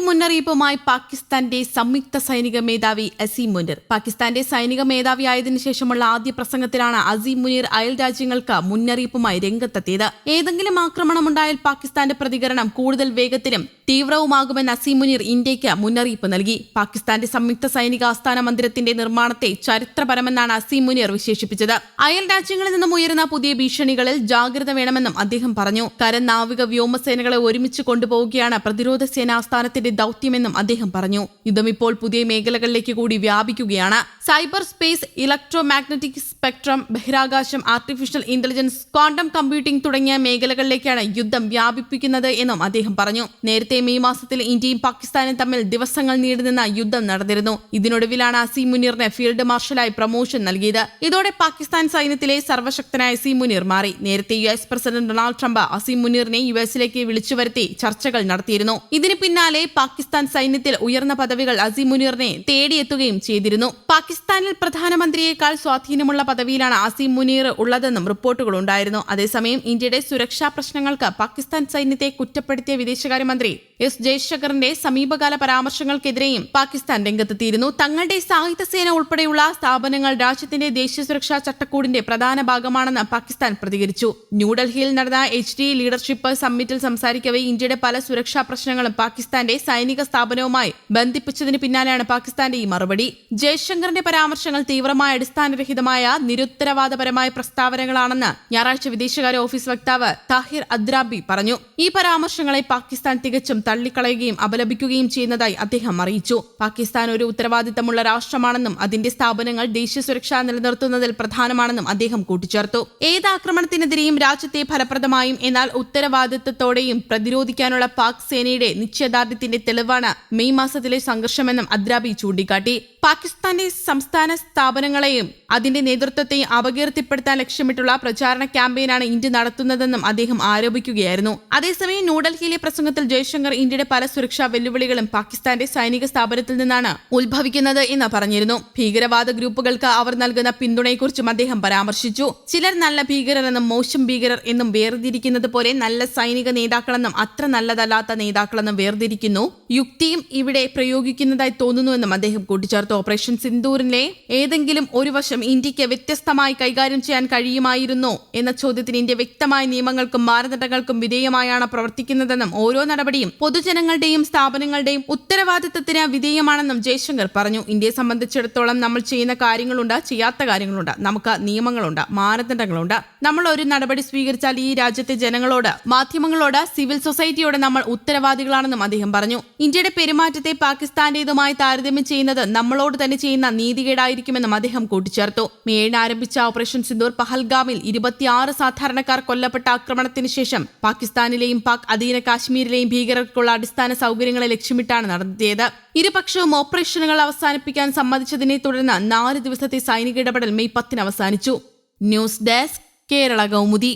മുന്നറിയിപ്പുമായി പാകിസ്ഥാന്റെ സംയുക്ത സൈനിക മേധാവി അസീം മുനീർ. പാകിസ്ഥാന്റെ സൈനിക മേധാവിയായതിനു ശേഷമുള്ള ആദ്യ പ്രസംഗത്തിലാണ് അസീം മുനീർ അയൽ രാജ്യങ്ങൾക്ക് മുന്നറിയിപ്പുമായി രംഗത്തെത്തിയത്. ഏതെങ്കിലും ആക്രമണമുണ്ടായാൽ പാകിസ്ഥാന്റെ പ്രതികരണം കൂടുതൽ വേഗത്തിലും തീവ്രവുമാകുമെന്ന് അസീം മുനീർ ഇന്ത്യയ്ക്ക് മുന്നറിയിപ്പ് നൽകി. പാകിസ്ഥാന്റെ സംയുക്ത സൈനിക ആസ്ഥാന മന്ദിരത്തിന്റെ നിർമ്മാണത്തെ ചരിത്രപരമെന്നാണ് അസീം മുനീർ വിശേഷിപ്പിച്ചത്. അയൽ രാജ്യങ്ങളിൽ നിന്നും ഉയരുന്ന പുതിയ ഭീഷണികളിൽ ജാഗ്രത വേണമെന്നും അദ്ദേഹം പറഞ്ഞു. കര, നാവിക, വ്യോമസേനകളെ ഒരുമിച്ച് കൊണ്ടുപോവുകയാണ് പ്രതിരോധ സേന ആസ്ഥാനത്തിന്റെ ദൌത്യമെന്നും അദ്ദേഹം പറഞ്ഞു. യുദ്ധം ഇപ്പോൾ പുതിയ മേഖലകളിലേക്ക് കൂടി വ്യാപിക്കുകയാണ്. Cyberspace, electromagnetic spectrum, ബഹിരാകാശം, ആർട്ടിഫിഷ്യൽ ഇന്റലിജൻസ്, ക്വാണ്ടം കമ്പ്യൂട്ടിംഗ് തുടങ്ങിയ മേഖലകളിലേക്കാണ് യുദ്ധം വ്യാപിപ്പിക്കുന്നത് എന്നും അദ്ദേഹം പറഞ്ഞു. നേരത്തെ മെയ് മാസത്തിൽ ഇന്ത്യയും പാകിസ്ഥാനും തമ്മിൽ ദിവസങ്ങൾ നീണ്ടുനിന്ന യുദ്ധം നടന്നിരുന്നു. ഇതിനൊടുവിലാണ് അസീം മുനീറിന് ഫീൽഡ് മാർഷലായി പ്രമോഷൻ നൽകിയത്. ഇതോടെ പാകിസ്ഥാൻ സൈന്യത്തിലെ സർവശക്തനായ അസീം മുനീർ മാറി. നേരത്തെ US president Donald Trump Asim മുനീറിനെ US-ലേക്ക് വിളിച്ചുവരുത്തി ചർച്ചകൾ നടത്തിയിരുന്നു. ഇതിന് പിന്നാലെ പാകിസ്ഥാൻ സൈന്യത്തിൽ ഉയർന്ന പദവികൾ അസീം മുനീറിനെ തേടിയെത്തുകയും ചെയ്തിരുന്നു. പാകിസ്ഥാനിൽ പ്രധാനമന്ത്രിയേക്കാൾ സ്വാധീനമുള്ള പദവിയിലാണ് അസീം മുനീർ ഉള്ളതെന്നും റിപ്പോർട്ടുകളുണ്ടായിരുന്നു. അതേസമയം ഇന്ത്യയുടെ സുരക്ഷാ പ്രശ്നങ്ങൾക്ക് പാകിസ്ഥാൻ സൈന്യത്തെ കുറ്റപ്പെടുത്തിയ വിദേശകാര്യമന്ത്രി S ജയശങ്കറിന്റെ സമീപകാല പരാമർശങ്ങൾക്കെതിരെയും പാകിസ്ഥാൻ രംഗത്തെത്തിയിരുന്നു. തങ്ങളുടെ സായുധ സേന ഉൾപ്പെടെയുള്ള സ്ഥാപനങ്ങൾ രാജ്യത്തിന്റെ ദേശീയ സുരക്ഷാ ചട്ടക്കൂടിന്റെ പ്രധാന ഭാഗമാണെന്ന് പാകിസ്ഥാൻ പ്രതികരിച്ചു. ന്യൂഡൽഹിയിൽ നടന്ന HD ലീഡർഷിപ്പ് സമ്മിറ്റിൽ സംസാരിക്കവെ ഇന്ത്യയുടെ പല സുരക്ഷാ പ്രശ്നങ്ങളും പാകിസ്ഥാന്റെ സൈനിക സ്ഥാപനവുമായി ബന്ധിപ്പിച്ചതിന് പിന്നാലെയാണ് പാകിസ്ഥാന്റെ ഈ മറുപടി. ജയശങ്കറിന്റെ പരാമർശങ്ങൾ തീവ്രമായ അടിസ്ഥാനരഹിതമായ നിരുത്തരവാദപരമായ പ്രസ്താവനകളാണെന്ന് ഞായറാഴ്ച വിദേശകാര്യ ഓഫീസ് വക്താവ് താഹിർ അദ്രാബി പറഞ്ഞു. ഈ പരാമർശങ്ങളെ പാകിസ്ഥാൻ തികച്ചും തള്ളിക്കളയുകയും അപലപിക്കുകയും ചെയ്യുന്നതായി അദ്ദേഹം അറിയിച്ചു. പാകിസ്ഥാൻ ഒരു ഉത്തരവാദിത്തമുള്ള രാഷ്ട്രമാണെന്നും അതിന്റെ സ്ഥാപനങ്ങൾ ദേശീയ സുരക്ഷ നിലനിർത്തുന്നതിൽ പ്രധാനമാണെന്നും അദ്ദേഹം കൂട്ടിച്ചേർത്തു. ഏത് ആക്രമണത്തിനെതിരെയും രാജ്യത്തെ ഫലപ്രദമായും എന്നാൽ ഉത്തരവാദിത്തത്തോടെയും പ്രതിരോധിക്കാനുള്ള പാക് സേനയുടെ നിശ്ചയദാർഢ്യത്തിന്റെ തെളിവാണ് മെയ് മാസത്തിലെ സംഘർഷമെന്നും അദ്രാബി ചൂണ്ടിക്കാട്ടി. പാകിസ്ഥാന്റെ സംസ്ഥാന സ്ഥാപനങ്ങളെയും അതിന്റെ നേതൃത്വത്തെയും അപകീർത്തിപ്പെടുത്താൻ ലക്ഷ്യമിട്ടുള്ള പ്രചാരണ ക്യാമ്പയിനാണ് ഇന്ത്യ നടത്തുന്നതെന്നും അദ്ദേഹം ആരോപിക്കുകയായിരുന്നു. അതേസമയം ന്യൂഡൽഹിയിലെ പ്രസംഗത്തിൽ ജയശങ്കർ ഇന്ത്യയുടെ പല സുരക്ഷാ വെല്ലുവിളികളും പാകിസ്ഥാന്റെ സൈനിക സ്ഥാപനത്തിൽ നിന്നാണ് ഉത്ഭവിക്കുന്നത് എന്ന് പറഞ്ഞിരുന്നു. ഭീകരവാദ ഗ്രൂപ്പുകൾക്ക് അവർ നൽകുന്ന പിന്തുണയെക്കുറിച്ചും അദ്ദേഹം പരാമർശിച്ചു. ചിലർ നല്ല ഭീകരരെന്നും മോശം ഭീകരർ എന്നും വേർതിരിക്കുന്നത് പോലെ നല്ല സൈനിക നേതാക്കളെന്നും അത്ര നല്ലതല്ലാത്ത നേതാക്കളെന്നും വേർതിരിക്കുന്നു. യുക്തിയും ഇവിടെ പ്രയോഗിക്കുന്നതായി തോന്നുന്നുവെന്നും അദ്ദേഹം കൂട്ടിച്ചേർത്തു. ഓപ്പറേഷൻ സിന്ദൂറിലെ ഏതെങ്കിലും ഒരു വശം ഇന്ത്യക്ക് വ്യത്യസ്തമായി കൈകാര്യം ചെയ്യാൻ കഴിയുമായിരുന്നോ എന്ന ചോദ്യത്തിന് ഇന്ത്യ വ്യക്തമായ നിയമങ്ങൾക്കും മാനദണ്ഡങ്ങൾക്കും വിധേയമായാണ് പ്രവർത്തിക്കുന്നതെന്നും ഓരോ നടപടിയും പൊതുജനങ്ങളുടെയും സ്ഥാപനങ്ങളുടെയും ഉത്തരവാദിത്തത്തിന് വിധേയമാണെന്നും ജയശങ്കർ പറഞ്ഞു. ഇന്ത്യയെ സംബന്ധിച്ചിടത്തോളം നമ്മൾ ചെയ്യുന്ന കാര്യങ്ങളുണ്ട്, ചെയ്യാത്ത കാര്യങ്ങളുണ്ട്. നമുക്ക് നിയമങ്ങളുണ്ട്, മാനദണ്ഡങ്ങളുണ്ട്. നമ്മൾ ഒരു നടപടി സ്വീകരിച്ചാൽ ഈ രാജ്യത്തെ ജനങ്ങളോട്, മാധ്യമങ്ങളോട്, സിവിൽ സൊസൈറ്റിയോട് നമ്മൾ ഉത്തരവാദികളാണെന്നും അദ്ദേഹം പറഞ്ഞു. ഇന്ത്യയുടെ പെരുമാറ്റത്തെ പാകിസ്ഥാന്റേതുമായി താരതമ്യം ചെയ്യുന്നത് നമ്മളോട് തന്നെ ചെയ്യുന്ന നീതികേടായിരിക്കുമെന്നും അദ്ദേഹം കൂട്ടിച്ചേർത്തു. മെയ് 7 ആരംഭിച്ച ഓപ്പറേഷൻ സിന്ദൂർ പഹൽഗാമിൽ 26 സാധാരണക്കാർ കൊല്ലപ്പെട്ട ആക്രമണത്തിന് ശേഷം പാകിസ്ഥാനിലെയും പാക് അധീന കാശ്മീരിലെയും ഭീകരർക്കുള്ള അടിസ്ഥാന സൗകര്യങ്ങളെ ലക്ഷ്യമിട്ടാണ് നടത്തിയത്. ഇരുപക്ഷവും ഓപ്പറേഷനുകൾ അവസാനിപ്പിക്കാൻ സമ്മതിച്ചതിനെ തുടർന്ന് 4 ദിവസത്തെ സൈനിക ഇടപെടൽ മെയ് 10 അവസാനിച്ചു. News desk, Kerala Kaumudi.